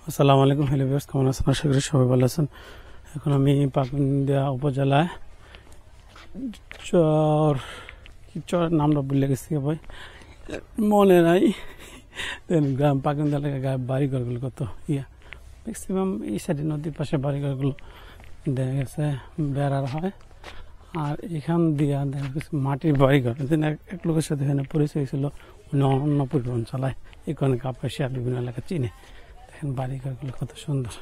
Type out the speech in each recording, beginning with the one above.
আসসালামু আলাইকুম hello viewers, কেমন আছেন? আশা করি সবাই ভালো আছেন। এখন আমি পাকুন্দিয়া উপজেলায় চর নামটা ভুলে গেছি ভাই, মনে নাই। গ্রাম পাকুন্দিয়া এলাকায় বাড়িঘরগুলো কত ম্যাক্সিমাম এই সাইডে নদীর পাশে বাড়িঘরগুলো দেখা গেছে বেড়ার হয়। আর এখান দিয়া দেখা গেছে মাটির বাড়িঘর। এক লোকের সাথে এখানে পরিচয় ছিল, অন্য পরিবহন চালায়, এখানে কাপাসিয়া বিভিন্ন এলাকা চিনে। দেখেন বাড়িঘরগুলো কত সুন্দর,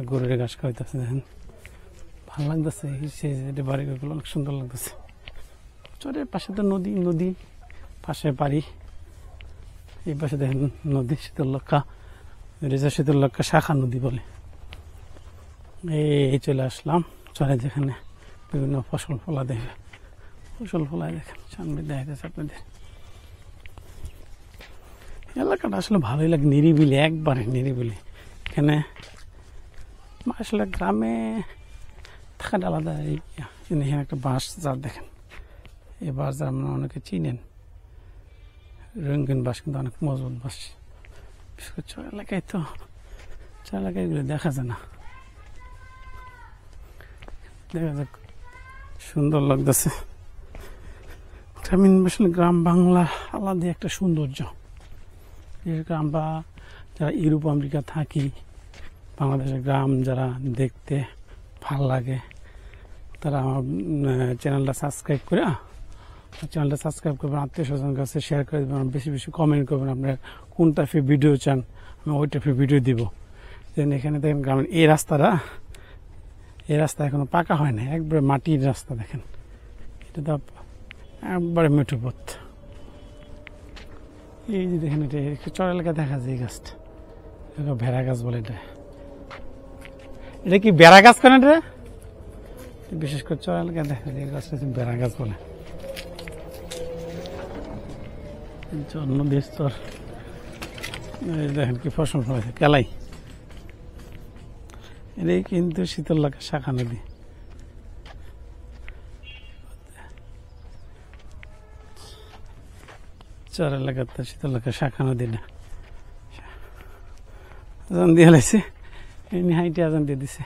গরুর ঘাস খাওয়াইতেছে, দেখেন ভালো লাগতেছে। সেই বাড়িঘরগুলো অনেক সুন্দর লাগতেছে। চরের পাশে তো নদী পাশে বাড়ি, এই পাশে দেখেন নদী, শীতলক্ষা শীতলক্ষা শাখা নদী বলে। এই চলে আসলাম চরে, যেখানে বিভিন্ন ফসল ফলায় দেখেন সামনে দেখা যাচ্ছে আপনাদের। এলাকাটা আসলে ভালোই লাগে, নিরিবিলি, একবারে নিরিবিলি। এখানে আসলে গ্রামে থাকাটা আলাদা। এখানে একটা বাঁশ জার দেখেন, এই বাঁশ জার আপনারা অনেকে চিনেন, রঙিন বাঁশ, কিন্তু অনেক মজবুত বাঁশ। বিশেষ করে চর এলাকায় এগুলো দেখা যায় না। দেখা যাক, সুন্দর লাগতেছে। গ্রামীণ আসলে গ্রাম বাংলা আলাদা একটা সৌন্দর্য। আমরা যারা ইউরোপ আমেরিকা থাকি, বাংলাদেশের গ্রাম যারা দেখতে ভাল লাগে, তারা আমার চ্যানেলটা সাবস্ক্রাইব করবেন, আত্মীয় স্বজনের কাছে শেয়ার করে দেবেন, বেশি বেশি কমেন্ট করবেন আপনার কোন টাইপের ভিডিও চান, আমি ওই টাইপের ভিডিও দিব। যেন এখানে দেখেন গ্রামের এই রাস্তা এখনো পাকা হয় না, একবারে মাটির রাস্তা। দেখেন এটা তো একবারে মেঠো পথ। এই যে দেখেন, এটা চর এলাকায় দেখা যায় এই গাছটা, ভেড়া গাছ বলে। এটা কি বেড়া গাছ কেন? এটা বিশেষ করে চর এলাকায় দেখা যায় এই গাছটা বেড়া গাছ বলে। নদীর স্তর দেখেন কি ফসল ফলাইছে, কেলাই। এটাই কিন্তু শীতলক্ষা শাখা নদী। চর এলাকাতে শীতলক্ষা শাখা নদী না, আজান দিয়ে লাইছে, এমনি হাইটে আজান দিয়ে দিছে।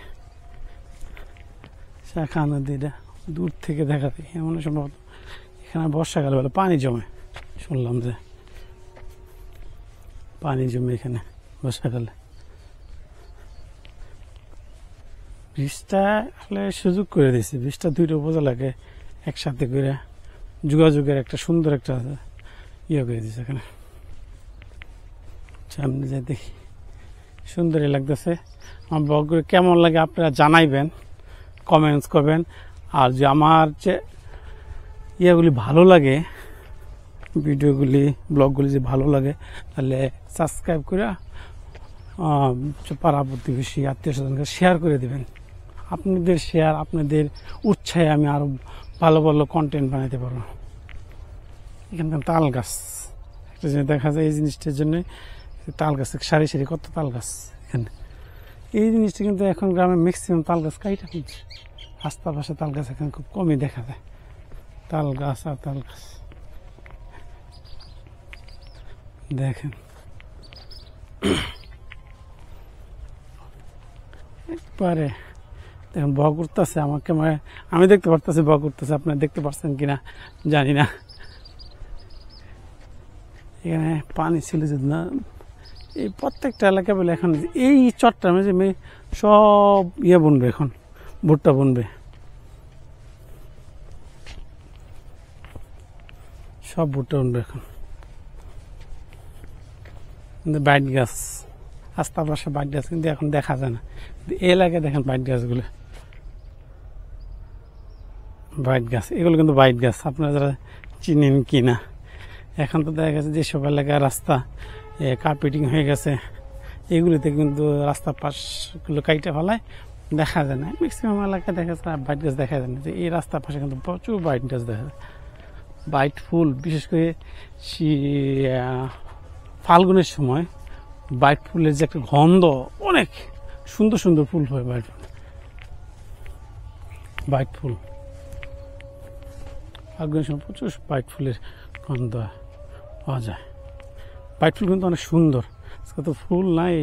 শাখা নদীটা দূর থেকে দেখা যায়, এমন সম্ভবত এখানে বর্ষাকালে বলে পানি জমে, শুনলাম যে পানি জমে এখানে বর্ষাকালে। ব্রিজটা আসলে সুযোগ করে দিয়েছে, ব্রিজটা দুইটা উপজেলাকে একসাথে করে যোগাযোগের একটা সুন্দর একটা করে দিয়েছে। এখানে সামনে যাই দেখি, সুন্দরই লাগতেছে। আমার ব্লগগুলো কেমন লাগে আপনারা জানাইবেন, কমেন্টস করবেন। আর যে আমার যে ইয়েগুলি ভালো লাগে, ভিডিওগুলি ব্লগগুলি যে ভালো লাগে, তাহলে সাবস্ক্রাইব করে পাড়া প্রতিবেশী আত্মীয় স্বজনকে শেয়ার করে দেবেন। আপনাদের শেয়ার, আপনাদের উৎসাহে আমি আরো ভালো ভালো কন্টেন্ট বানাতে পারবো। এখানকার তাল গাছ একটা জিনিস দেখা যায়, এই জিনিসটার জন্য তাল গাছ সারি সারি কত তাল গাছ এখানে। এই জিনিসটা কিন্তু এখন গ্রামে ম্যাক্সিমাম তাল গাছ কাইটা ফেলছে, রাস্তার পাশে তাল গাছ এখানে খুব কমই দেখা যায়। তাল গাছ আর তাল গাছ দেখেন, একবারে দেখেন বক উঠতেছে আমাকে, আমি দেখতে পারতেছি বক উঠতেছে, আপনারা দেখতে পাচ্ছেন কিনা জানি না। এখানে পানি ছিল যদি না, এই প্রত্যেকটা এলাকা বলে এখন এই চরটা সব বুনবে, এখন ভুট্টা বুনবে, সব ভুট্টা বুনবে এখন। বাইট গাছ রাস্তার পাশে, বাইট গাছ কিন্তু এখন দেখা যায় না। এই এলাকায় দেখেন বাইট গাছগুলো, বাইট গাছ, এগুলো কিন্তু বাইট গাছ, আপনারা যারা চিনেন কিনা। এখন তো দেখা গেছে যেসব এলাকায় রাস্তা কার্পেটিং হয়ে গেছে, এগুলিতে কিন্তু রাস্তার পাশগুলো কাইটে ফেলায়, দেখা যায় না। ম্যাক্সিমাম এলাকায় দেখা যায় বাইট গাছ দেখা যায় না। যে এই রাস্তার পাশে কিন্তু প্রচুর বাইট গাছ দেখা যায়, বাইট ফুল। বিশেষ করে ফাল্গুনের সময় বাইট ফুলের যে একটা গন্ধ, অনেক সুন্দর সুন্দর ফুল হয় বাইট ফুল। ফাল্গুনের সময় প্রচুর বাইট ফুলের গন্ধ পাওয়া যায়। বাইট ফুল কিন্তু অনেক সুন্দর, আজকে তো ফুল নাই।